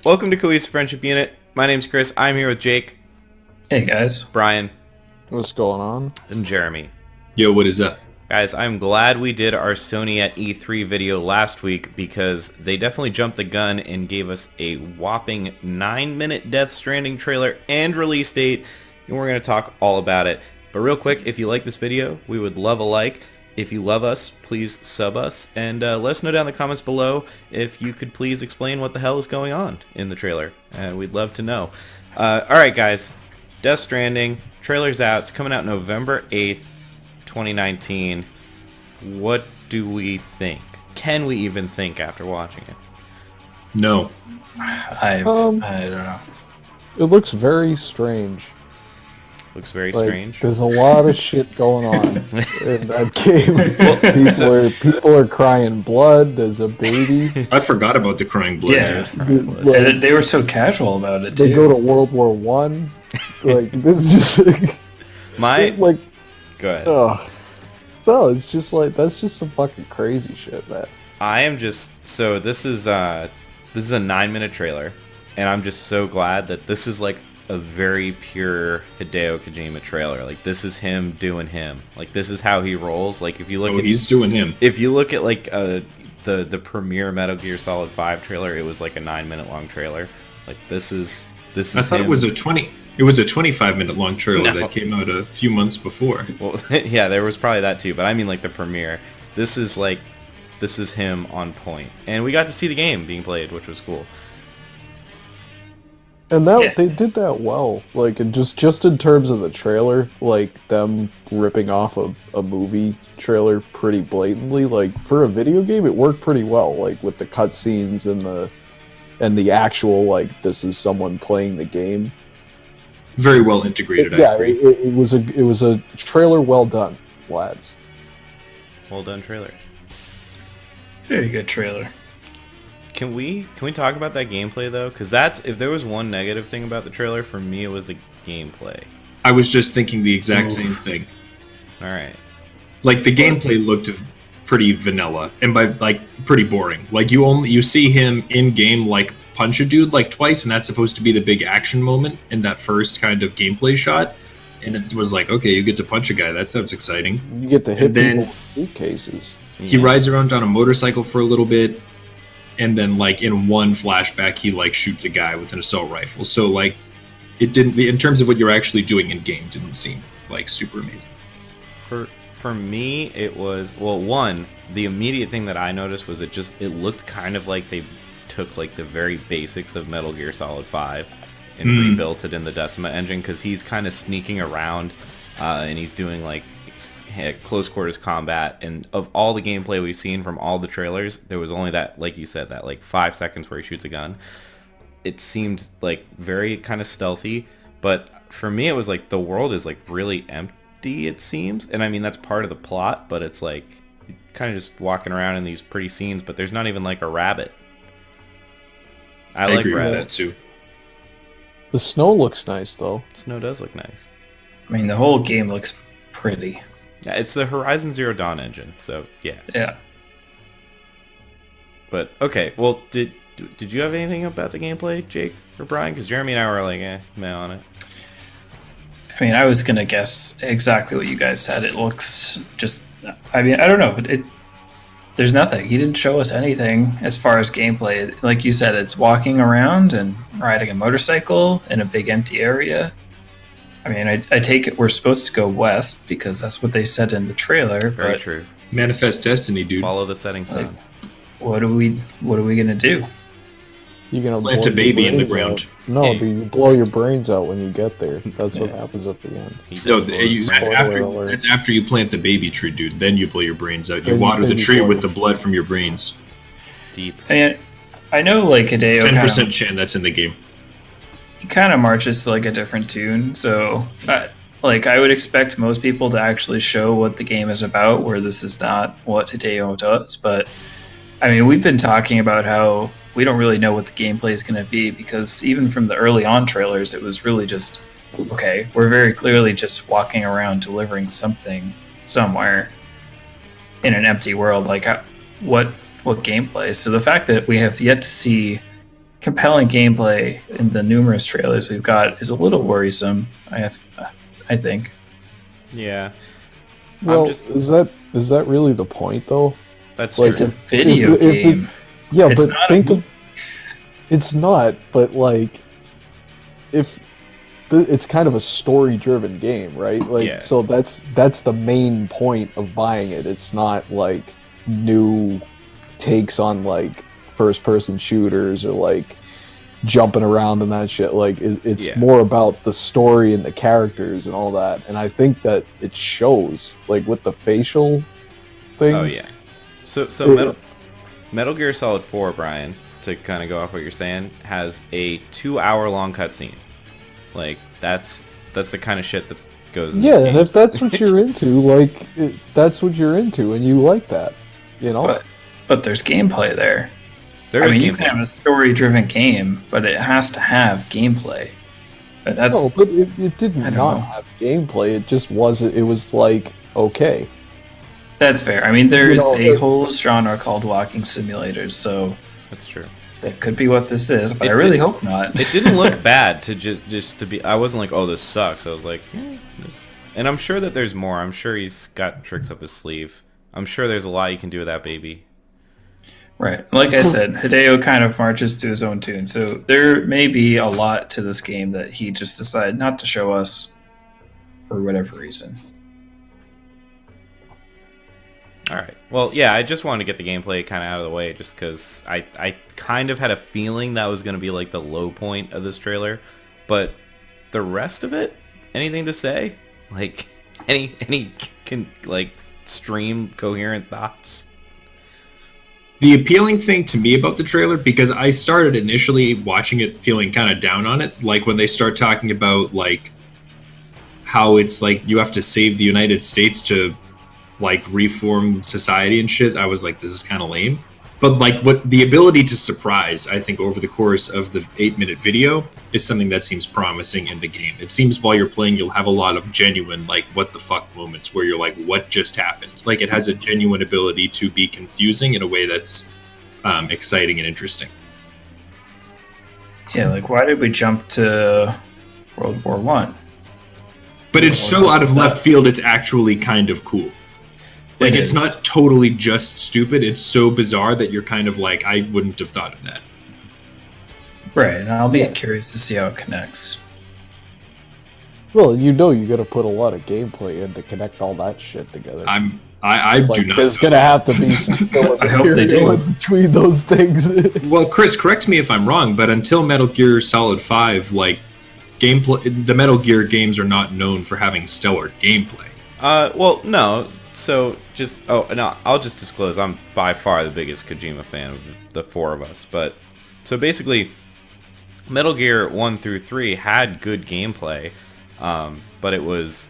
Welcome to Cohesive Friendship Unit. My name's Chris. I'm here with Jake, Hey guys. Brian, What's going on? and Jeremy. Yo, what is up? Guys, I'm glad we did our Sony at E3 video last week because they definitely jumped the gun and gave us a whopping 9-minute Death Stranding trailer and release date, and we're going to talk all about it. But real quick, if you like this video, we would love a like. If you love us, please sub us, and let us know down in the comments below if you could please explain what the hell is going on in the trailer. We'd love to know. Alright guys, Death Stranding, trailer's out. It's coming out November 8th, 2019. What do we think? Can we even think after watching it? No. I don't know. It looks very strange. Looks very Like, strange. there's a lot of shit going on in that game. People are crying blood. There's a baby. I forgot about the crying blood. Yeah. dude. Like, They were so casual about it too. they go to World War One. Like this is just My... like Go ahead. ugh. No, it's just like that's just some fucking crazy shit, man. I am just... So this is a 9-minute trailer, and I'm just so glad that this is like a very pure Hideo Kojima trailer. Like, this is him doing him. Like, this is how he rolls. Like, if you look at... He's doing him. If you look at, like, the premiere Metal Gear Solid 5 trailer, it was like a 9-minute long trailer. Like, this is I thought him. it was a 25-minute long trailer No. that came out a few months before. Well, yeah, there was probably that too, but I mean, like, the premiere. This is him on point. And we got to see the game being played, which was cool. And that Yeah. they did that well. Like, and just in terms of the trailer, like them ripping off a movie trailer pretty blatantly. Like for a video game, it worked pretty well. Like with the cutscenes and the actual like this is someone playing the game. Very well integrated, I Yeah, agree. it was a trailer well done, lads. Well done trailer. Very good trailer. Can we talk about that gameplay though? Because if there was one negative thing about the trailer, for me it was the gameplay. I was just thinking the exact same thing. All right. Like, the gameplay looked pretty vanilla, and by, like, pretty boring. Like, you see him in-game, like, punch a dude, like, twice, and that's supposed to be the big action moment in that first kind of gameplay shot. And it was like, okay, you get to punch a guy. That sounds exciting. You get to hit And then- people with suitcases. He rides around on a motorcycle for a little bit, and then, like, in one flashback, he, like, shoots a guy with an assault rifle. So, like, it didn't, in terms of what you're actually doing in game, didn't seem, like, super amazing. For me, it was, well, one, the immediate thing that I noticed was it looked kind of like they took like the very basics of Metal Gear Solid 5 and rebuilt it in the Decima engine, because he's kind of sneaking around and he's doing like close quarters combat, and of all the gameplay we've seen from all the trailers, there was only that, like you said, that like 5 seconds where he shoots a gun. It seemed like very kind of stealthy, but for me it was like the world is like really empty, it seems. And I mean, that's part of the plot, but it's like kind of just walking around in these pretty scenes, but there's not even like a rabbit. I like agree with that rabbits. too. The snow looks nice though. Snow does look nice. I mean, the whole game looks pretty. Yeah, it's the Horizon Zero Dawn engine, so yeah. Yeah. But okay, well, did you have anything about the gameplay, Jake or Brian? Because Jeremy and I were like, meh on it. I mean, I was gonna guess exactly what you guys said. It looks just. I mean, I don't know. There's nothing. He didn't show us anything as far as gameplay. Like you said, it's walking around and riding a motorcycle in a big empty area. I mean, I take it we're supposed to go west because that's what they said in the trailer. Very but true. Manifest Destiny, dude. Follow the setting sun. Like, what are we gonna do? You're gonna Plant blow a baby your in the brains ground. out. No, Hey. but you blow your brains out when you get there. That's what Yeah. happens at the end. He did No, blow his that's brains. Spoiler alert. that's after you plant the baby tree, dude. Then you blow your brains out. You Then you- water the then you tree blow with it. the blood from your brains. Deep. I mean, I know like Hideo 10% chance that's in the game. he kind of marches to like a different tune. So, like, I would expect most people to actually show what the game is about, where this is not what Hideo does. But I mean, we've been talking about how we don't really know what the gameplay is going to be, because even from the early on trailers, it was really just, okay, we're very clearly just walking around delivering something somewhere in an empty world. Like, what gameplay? So the fact that we have yet to see compelling gameplay in the numerous trailers we've got is a little worrisome. I think. Yeah. Well, is that really the point though? That's like, It's a video game. Yeah, It's but not think of it's not. But like, if it's kind of a story-driven game, right? Like, Yeah. so that's the main point of buying it. It's not like new takes on like first-person shooters or like jumping around and that shit. Like, it's more about the story and the characters and all that. And I think that it shows, like with the facial things. Oh yeah. So Metal Gear Solid 4, Brian, to kind of go off what you're saying, has a 2-hour long cutscene. Like, that's the kind of shit that goes in these and games. if that's what you're into, like, that's what you're into, and you like that, you know? But there's gameplay there. There is you gameplay. can have a story-driven game, but it has to have gameplay. But that's No, but it did I don't not know. have gameplay. It just wasn't. It was like, okay. That's fair. I mean, there's You know, a whole genre called walking simulators, so That's true. that could be what this is. But It I really did- hope not. It didn't look bad to just to be. I wasn't like, oh, this sucks. I was like, this. And I'm sure that there's more. I'm sure he's got tricks up his sleeve. I'm sure there's a lot you can do with that baby. Right. Like I said, Hideo kind of marches to his own tune. So there may be a lot to this game that he just decided not to show us for whatever reason. All right. Well, yeah, I just wanted to get the gameplay kind of out of the way just because I kind of had a feeling that was going to be like the low point of this trailer. But the rest of it, anything to say? Like, any can like stream coherent thoughts? The appealing thing to me about the trailer, because I started initially watching it feeling kind of down on it, like when they start talking about like how it's like you have to save the United States to like reform society and shit, I was like, this is kind of lame. But like what the ability to surprise, I think over the course of the 8-minute video is something that seems promising in the game. It seems while you're playing, you'll have a lot of genuine like what the fuck moments where you're like, what just happened? Like it has a genuine ability to be confusing in a way that's exciting and interesting. Yeah, like why did we jump to World War One? But it's so out of left field, it's actually kind of cool. Like, it's not totally just stupid. It's so bizarre that you're kind of like, I wouldn't have thought of that. Right, and I'll be curious to see how it connects. Well, you got to put a lot of gameplay in to connect all that shit together. I Like, do not. there's gonna have to be some I hope they do. in between those things. Well, Chris, correct me if I'm wrong, but until Metal Gear Solid 5, like, gameplay, the Metal Gear games are not known for having stellar gameplay. Well, no. So I'll just disclose I'm by far the biggest Kojima fan of the four of us. But so basically, Metal Gear 1 through 3 had good gameplay, but it was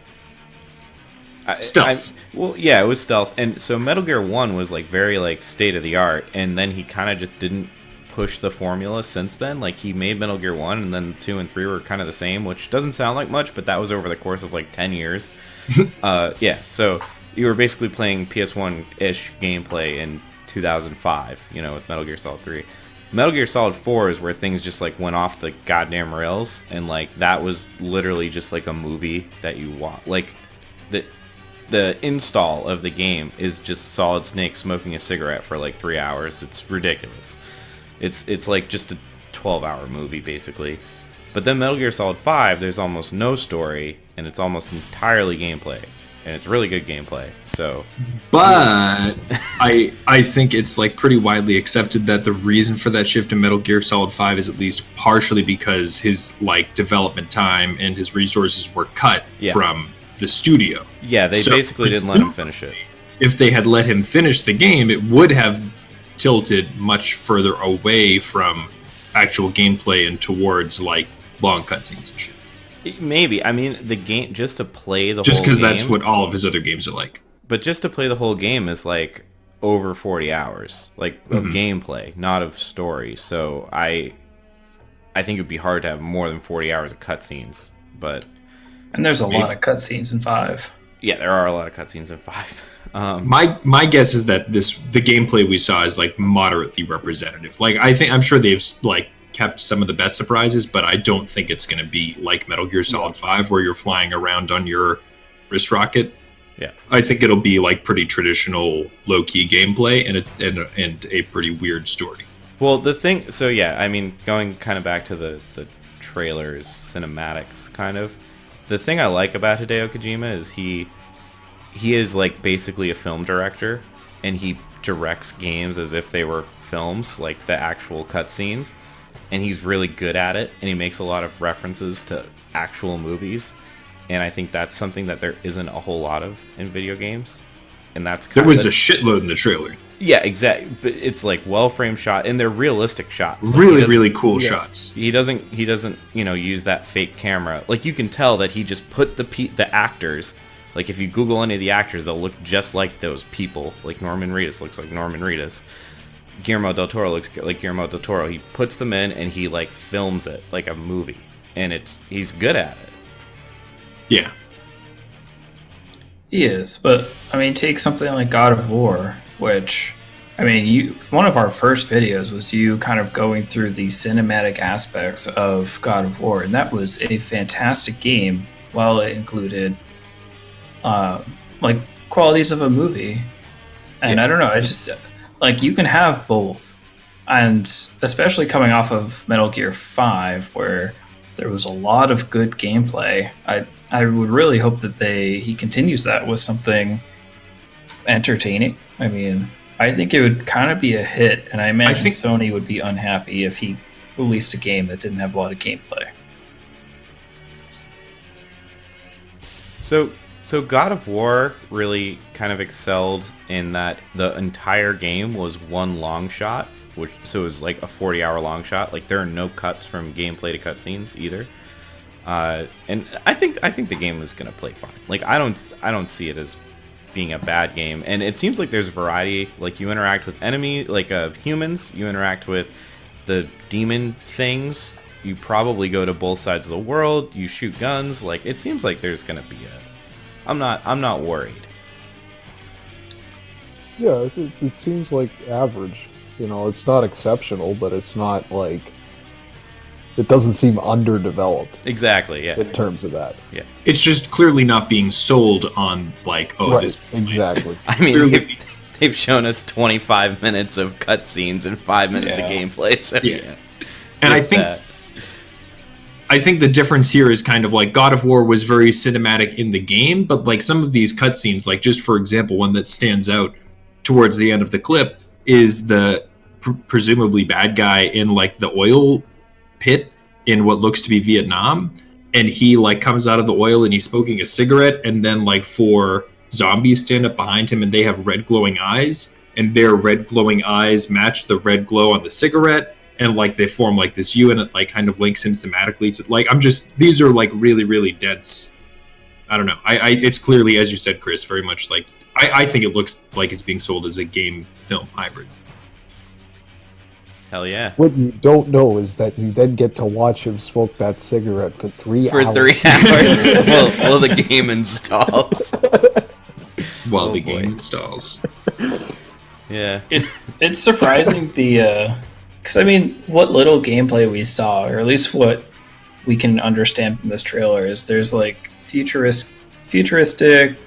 Stealth. It was stealth. And so Metal Gear 1 was like very like state of the art, and then he kind of just didn't push the formula since then. Like he made Metal Gear 1, and then 2 and 3 were kind of the same, which doesn't sound like much, but that was over the course of like 10 years. So you were basically playing PS1-ish gameplay in 2005, with Metal Gear Solid 3. Metal Gear Solid 4 is where things just like went off the goddamn rails, and like that was literally just like a movie that you watch. Like the install of the game is just Solid Snake smoking a cigarette for like 3 hours. It's ridiculous. It's like just a 12-hour movie basically. But then Metal Gear Solid 5, there's almost no story, and it's almost entirely gameplay. And it's really good gameplay. So, but I think it's like pretty widely accepted that the reason for that shift in Metal Gear Solid 5 is at least partially because his like development time and his resources were cut from the studio. Yeah, they basically didn't let him finish it. If they had let him finish the game, it would have tilted much further away from actual gameplay and towards like long cutscenes and shit. Maybe. I mean, the game, just to play the whole game... Just because that's what all of his other games are like. But just to play the whole game is like over 40 hours, like of gameplay, not of story. So I think it'd be hard to have more than 40 hours of cutscenes. But And there's a lot of cutscenes in 5. yeah, there are a lot of cutscenes in 5. My guess is that the gameplay we saw is like moderately representative. Like I'm sure they've like kept some of the best surprises, but I don't think it's going to be like Metal Gear Solid 5 where you're flying around on your wrist rocket. Yeah, I think it'll be like pretty traditional low-key gameplay and a pretty weird story. Well, the thing, so yeah, I mean, going kind of back to the trailers, cinematics, kind of. The thing I like about Hideo Kojima is he is like basically a film director, and he directs games as if they were films, like the actual cutscenes, and he's really good at it, and he makes a lot of references to actual movies, and I think that's something that there isn't a whole lot of in video games, and that's kind there was a shitload in the trailer. Yeah, exactly. But it's like well-framed shot, and they're realistic shots. Like, really cool shots. He doesn't, use that fake camera. Like, you can tell that he just put the actors. Like, if you Google any of the actors, they'll look just like those people. Like Norman Reedus looks like Norman Reedus. Guillermo del Toro looks like Guillermo del Toro. He puts them in and he like films it like a movie, and he's good at it. Yeah, he is. But I mean, take something like God of War. Which, I mean, one of our first videos was you kind of going through the cinematic aspects of God of War, and that was a fantastic game. While it included, like, qualities of a movie, and I don't know, I just like you can have both, and especially coming off of Metal Gear 5, where there was a lot of good gameplay. I would really hope that he continues that with something entertaining. I mean, I think it would kind of be a hit, and I imagine Sony would be unhappy if he released a game that didn't have a lot of gameplay. So God of War really kind of excelled in that the entire game was one long shot, so it was like a 40-hour long shot. Like, there are no cuts from gameplay to cutscenes either. And I think the game was gonna play fine. Like, I don't see it as being a bad game, and it seems like there's variety. Like, you interact with humans, you interact with the demon things, you probably go to both sides of the world, you shoot guns. Like, it seems like there's gonna be I'm not worried. Yeah, it seems like average. It's not exceptional, but it's not like it doesn't seem underdeveloped. Exactly, yeah. In terms of that. Yeah. It's just clearly not being sold on, like, right, this. Exactly. I mean, they've shown us 25 minutes of cutscenes and 5 minutes of gameplay, so yeah. And I think the difference here is kind of like God of War was very cinematic in the game, but like some of these cutscenes, like just for example, one that stands out towards the end of the clip is the presumably bad guy in like the oil pit in what looks to be Vietnam, and he like comes out of the oil and he's smoking a cigarette, and then like 4 zombies stand up behind him and they have red glowing eyes, and their red glowing eyes match the red glow on the cigarette, and like they form like this U, and it like kind of links in thematically to like these are like really dense. I don't know. It's clearly, as you said, Chris, very much like I think it looks like it's being sold as a game film hybrid. Hell yeah. What you don't know is that you then get to watch him smoke that cigarette for 3 hours. For 3 hours? Well, the game installs. While the game installs. Yeah. It's surprising because I mean, what little gameplay we saw, or at least what we can understand from this trailer, is there's like futuristic,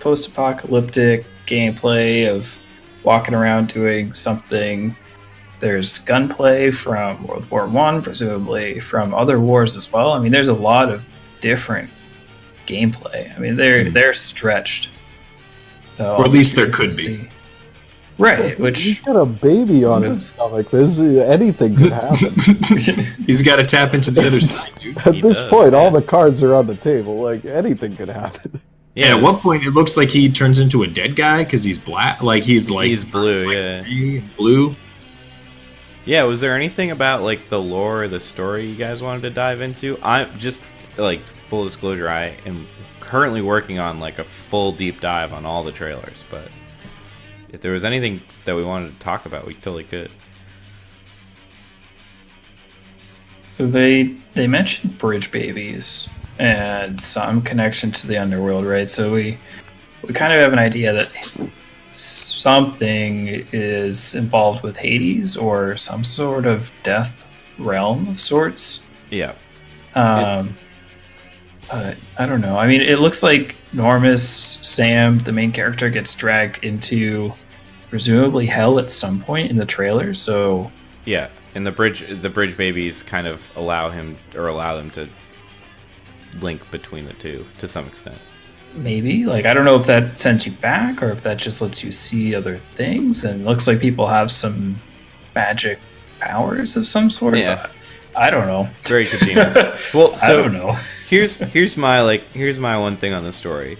post-apocalyptic gameplay of walking around doing something. There's gunplay from World War I, presumably from other wars as well. I mean, there's a lot of different gameplay. I mean, they're stretched. So, or at least there could be. Right, which he's got a baby on his stomach. Anything could happen. He's got to tap into the other side, dude. At this point, all the cards are on the table. Like, anything could happen. Yeah, at one point it looks like he turns into a dead guy because he's black. Like he's blue, blue. Yeah, was there anything about like the lore or the story you guys wanted to dive into? I'm just like, full disclosure, I am currently working on like a full deep dive on all the trailers, but if there was anything that we wanted to talk about, we totally could. So they mentioned bridge babies and some connection to the underworld, right? So we kind of have an idea that something is involved with Hades or some sort of death realm of sorts. Yeah. But I don't know. I mean, it looks like Normus, Sam, the main character, gets dragged into presumably hell at some point in the trailer. So Yeah, and the bridge babies kind of allow them to link between the two to some extent. maybe, like, I don't know if that sends you back or if that just lets you see other things. And it looks like people have some magic powers of some sort. Yeah. I don't know. Very Kojima. Well, I so don't know. here's my one thing on the story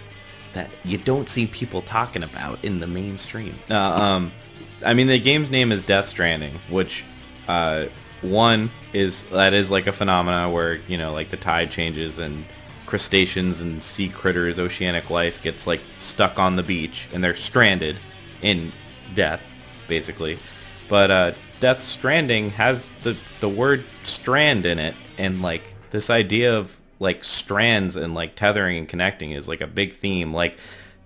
that you don't see people talking about in the mainstream. I mean, the game's name is Death Stranding, which one is like a phenomena where, you know, like the tide changes and crustaceans and sea critters, oceanic life gets like stuck on the beach and they're stranded in death, basically. But Death Stranding has the word strand in it, and like this idea of like strands and like tethering and connecting is like a big theme. Like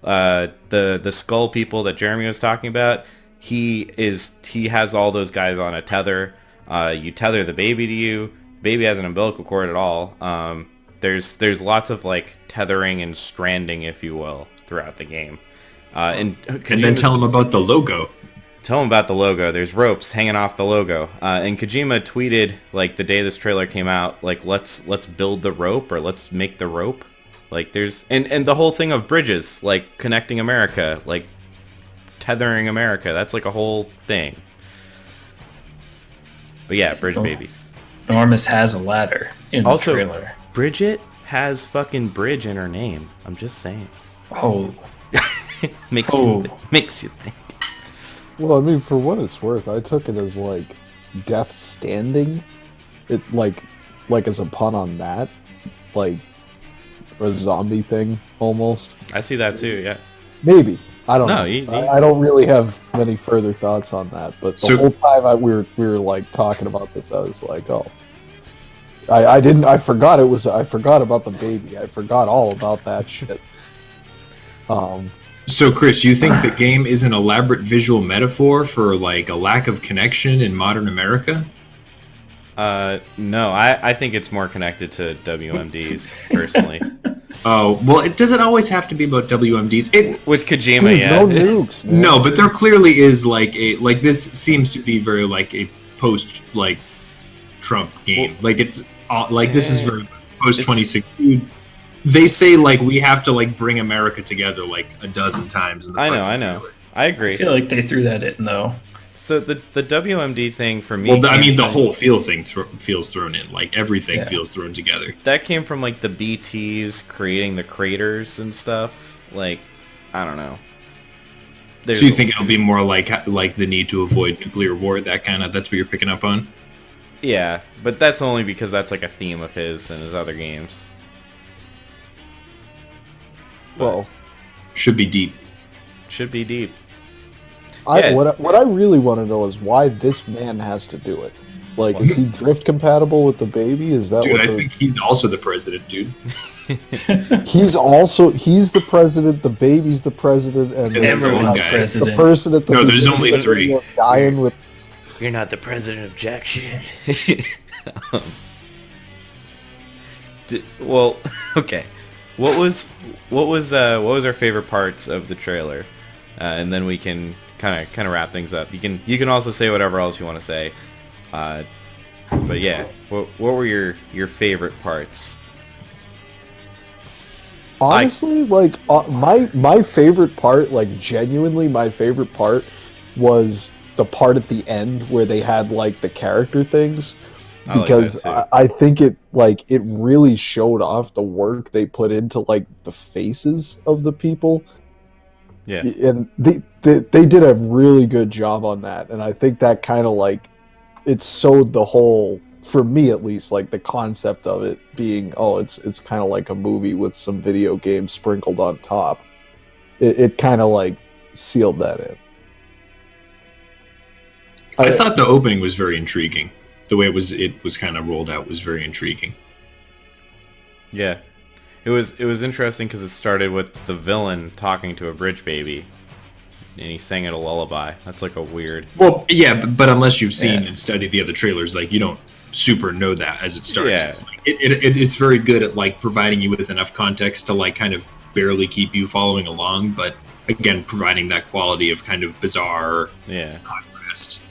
the skull people that Jeremy was talking about, he has all those guys on a tether. You tether the baby to you. Baby has an umbilical cord at all. There's lots of like tethering and stranding, if you will, throughout the game. And then tell them about the logo. Tell them about the logo. There's ropes hanging off the logo. And Kojima tweeted like the day this trailer came out, like let's build the rope, or let's make the rope. Like there's and the whole thing of bridges, like connecting America, like tethering America. That's like a whole thing. But yeah, bridge babies. Normus has a ladder in the trailer. Bridget has fucking bridge in her name. I'm just saying. Oh. makes you think. Well, I mean, for what it's worth, I took it as like Death Standing. It like as a pun on that, like a zombie thing almost. I see that too. Yeah. Maybe. I don't know. You, I don't really have many further thoughts on that. But the whole time we were like talking about this, I was like, oh. I forgot about the baby. I forgot all about that shit. So, Chris, you think the game is an elaborate visual metaphor for like a lack of connection in modern America? No, I think it's more connected to WMDs personally. Oh, well, does it always have to be about WMDs? With Kojima, Dude, yeah. No nukes, man. No, but there clearly is like this seems to be very like a post like Trump game. Like it's like this is very post 2016. They say like we have to like bring America together like a dozen times. In the I know. I agree. I feel like they threw that in though. So the WMD thing for me. Well, I mean, the whole feel thing feels thrown in. Like everything feels thrown together. That came from like the BTs creating the craters and stuff. Like, I don't know. So you think it'll be more like the need to avoid nuclear war? That's what you're picking up on. Yeah, but that's only because that's like a theme of his and his other games. Well, should be deep. Should be deep. What I really want to know is why this man has to do it. Like, is he drift compatible with the baby? Is that dude? I think he's also the president, dude. He's the president. The baby's the president, and everyone's president. The person at the there's only three dying with. You're not the president of jack shit. Well, okay. What was our favorite parts of the trailer, and then we can kind of wrap things up. You can also say whatever else you want to say, but yeah, what were your favorite parts? Honestly, my favorite part, like genuinely my favorite part, was the part at the end where they had like the character things. Because I think it really showed off the work they put into like the faces of the people. Yeah, and they did a really good job on that, and I think that kind of like it sewed the whole, for me at least, like the concept of it being it's kind of like a movie with some video games sprinkled on top. It kind of like sealed that in. I thought the opening was very intriguing. The way it was kind of rolled out was very intriguing. Yeah, it was interesting because it started with the villain talking to a bridge baby, and he sang it a lullaby. That's like a weird. Well, yeah, but unless you've seen and studied the other trailers, like you don't super know that as it starts. Yeah. It's, like, it's very good at like providing you with enough context to like kind of barely keep you following along, but again, providing that quality of kind of bizarre contrast.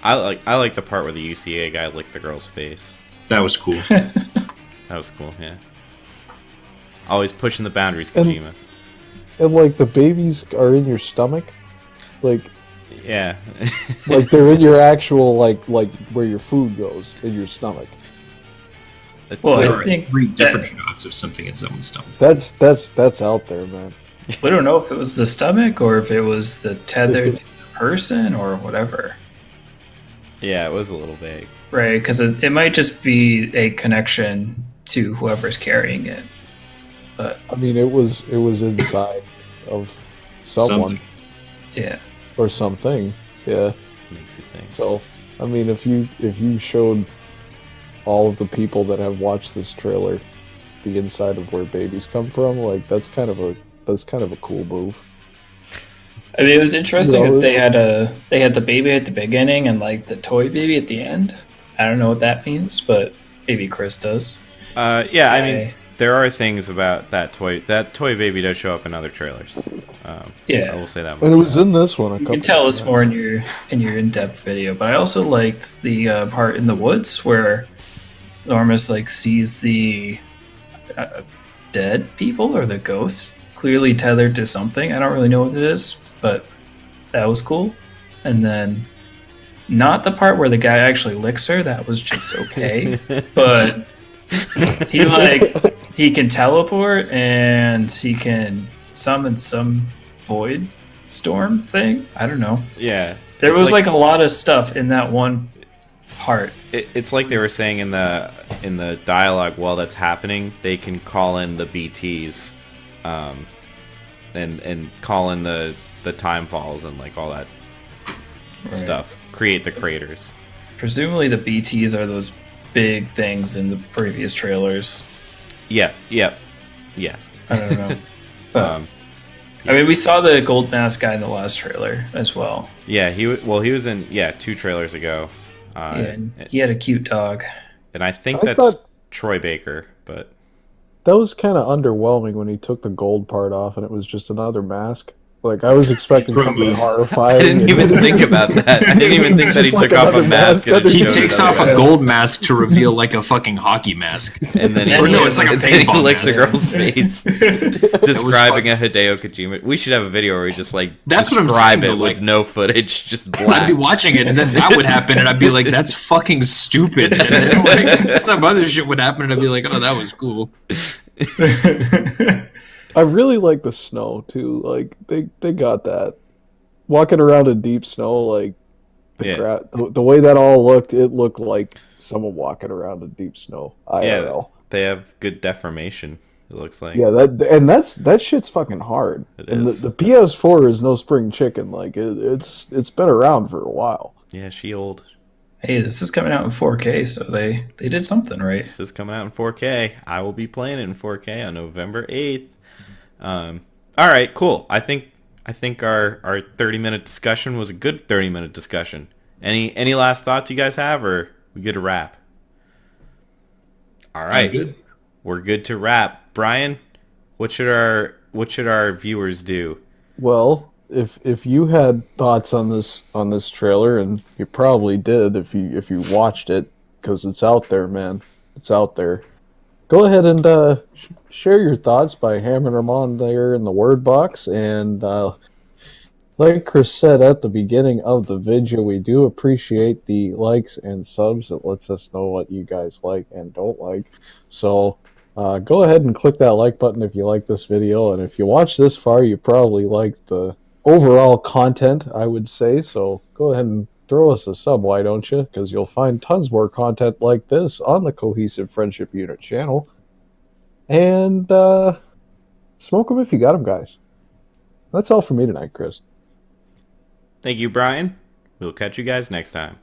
I like the part where the UCA guy licked the girl's face. That was cool. That was cool, yeah. Always pushing the boundaries, Kojima. And like the babies are in your stomach, like yeah, like they're in your actual like where your food goes in your stomach. Well, I think 3 different shots of something in someone's stomach. That's out there, man. We don't know if it was the stomach or if it was the tethered person or whatever. Yeah, it was a little vague. Right, because it might just be a connection to whoever's carrying it. But I mean, it was inside of someone. Something. Yeah. Or something. Yeah. Makes you think. So, I mean, if you showed all of the people that have watched this trailer the inside of where babies come from, like that's kind of a cool move. I mean, it was interesting that they had the baby at the beginning and like the toy baby at the end. I don't know what that means, but maybe Chris does. Yeah, I mean, there are things about that toy. That toy baby does show up in other trailers. Yeah, I will say that. And it was in this one. You can tell us more in your in-depth video, but I also liked the part in the woods where Normus like sees the dead people or the ghosts clearly tethered to something. I don't really know what it is, but that was cool. And then not the part where the guy actually licks her. That was just okay, but he can teleport and he can summon some void storm thing. I don't know. Yeah, there was like a lot of stuff in that one part. It's like they were saying in the dialogue while that's happening, they can call in the BTs, and call in the time falls and like all that stuff. Create the craters. Presumably the BTs are those big things in the previous trailers. Yeah. I don't know. But, I mean, we saw the gold mask guy in the last trailer as well. Yeah, he was in 2 trailers ago. And he had a cute dog. And I think that's Troy Baker, but that was kind of underwhelming when he took the gold part off and it was just another mask. Like, I was expecting something horrifying. I didn't even think about that. I didn't even think that he took off a mask. He takes off a gold mask to reveal like a fucking hockey mask. And then it's like a paintball he licks mask. the girl's face. Describing a Hideo Kojima. We should have a video where we just like describe it with no footage, just black. I'd be watching it and then that would happen and I'd be like, that's fucking stupid. And then like, some other shit would happen and I'd be like, oh, that was cool. I really like the snow too. Like they got that walking around in deep snow. Like the way that all looked, it looked like someone walking around in deep snow. IRL. They have good deformation. It looks like. Yeah, that shit's fucking hard. And the PS4 is no spring chicken. Like it's been around for a while. Yeah, she old. Hey, this is coming out in 4K, so they did something right. This is coming out in 4K. I will be playing it in 4K on November 8th. All right, cool. I think our 30-minute discussion was a good 30-minute discussion. Any last thoughts you guys have, or we good to wrap? All right, good. We're good to wrap. Brian, what should our viewers do? Well, if you had thoughts on this trailer, and you probably did if you watched it, because it's out there, man. It's out there. Go ahead and share your thoughts by hammering them on there in the word box. And like Chris said at the beginning of the video, we do appreciate the likes and subs. It lets us know what you guys like and don't like. So go ahead and click that like button if you like this video. And if you watch this far, you probably like the overall content, I would say. So go ahead and throw us a sub, why don't you? Because you'll find tons more content like this on the Cohesive Friendship Unit channel. And smoke them if you got them, guys. That's all for me tonight, Chris. Thank you, Brian. We'll catch you guys next time.